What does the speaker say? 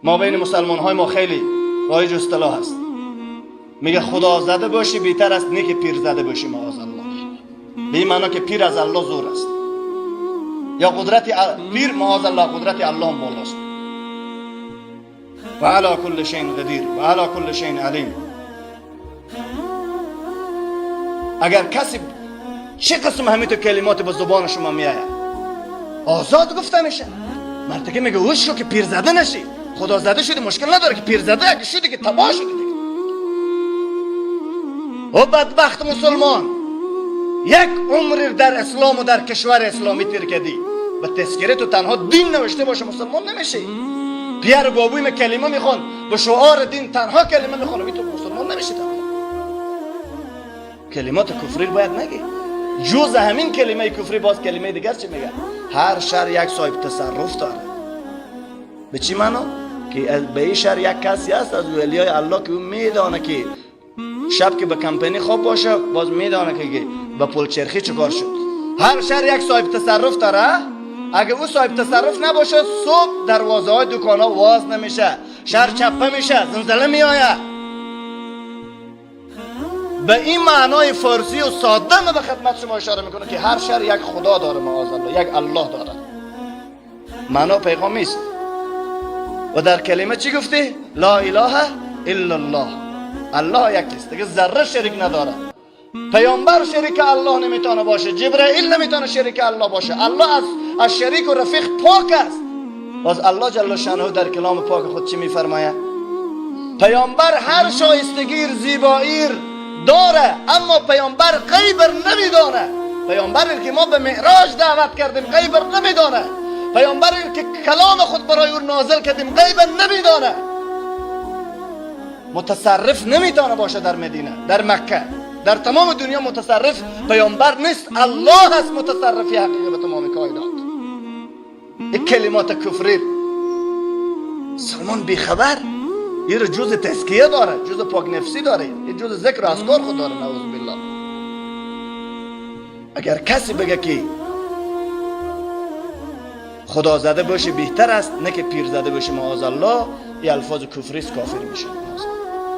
ما بین مسلمان های ما خیلی رایج اصطلاح هست، میگه خدا زده باشی بهتر است نه که پیر زده باشی معاذ الله. به این معنا که پیر از الله زور است، یا قدرت پیر معاذ الله قدرت الله هم بالاست. و علی کل شیء قدیر و علی کل شیء علیم. اگر کسی چه قسم همین تو کلمات به زبان شما میآید آزاد گفته میشه، مرتکه میگه اوش شو که پیر زده نشی، خدا زده شدی مشکل نداره که پیر زده اگه شدی که تباه شدی دیگه. و بدبخت مسلمان یک عمر در اسلام و در کشور اسلامی تیر کردی، به تذکره تو تنها دین نوشته باشه مسلمان نمیشی. پیر بابوی کلمه میخوان به شعار دین تنها کلمه میخوان، تو مسلمان نمیشی. کلمات کفری باید نگی. جز همین کلمه کفری باز کلمه دیگر چی میگه؟ هر شهر یک صاحب تصرف داره. به چی معنا؟ که به این شهر یک کسی هست از ولیای الله که اون میدانه که شب که به کمپانی خواب باشه باز میدانه که به پل چرخی چکار شد. هر شهر یک صاحب تصرف داره. اگه او صاحب تصرف نباشه صبح دروازه های دکان ها واز نمیشه، شهر چپه میشه، زلزله میآید. به این معنای فارسی و ساده من به خدمت شما اشاره میکنه که هر شهر یک خدا داره معاذ الله، یک الله داره. معنا پیغامی است. و در کلمه چی گفته؟ لا اله الا الله. الله یکیست دیگه، ذره شریک نداره. پیامبر شریک الله نمیتونه باشه، جبرائیل نمیتونه شریک الله باشه. الله از شریک و رفیق پاک است. باز الله جل شانه در کلام پاک خود چی میفرماید؟ پیامبر هر شایستگی زیبایی داره، اما پیامبر غیب نمیدانه. پیامبر که ما به معراج دعوت کردیم غیب نمیدانه. پیامبر که کلام خود برای او نازل کردیم غیب نمیدانه. متصرف نمیتونه باشه در مدینه، در مکه، در تمام دنیا متصرف پیامبر نیست، الله است متصرفی حقیقی به تمام کائنات. این کلمات کفری سلمان بیخبر یه جز تزکیه داره، جز پاک نفسی داره، یه جز ذکر و اذکار خود داره. نعوذ بالله. اگر کسی بگه که خدا زده باشه بهتر است نه که پیر زده باشه معاذ الله، این الفاظ کفری است، کافر میشه.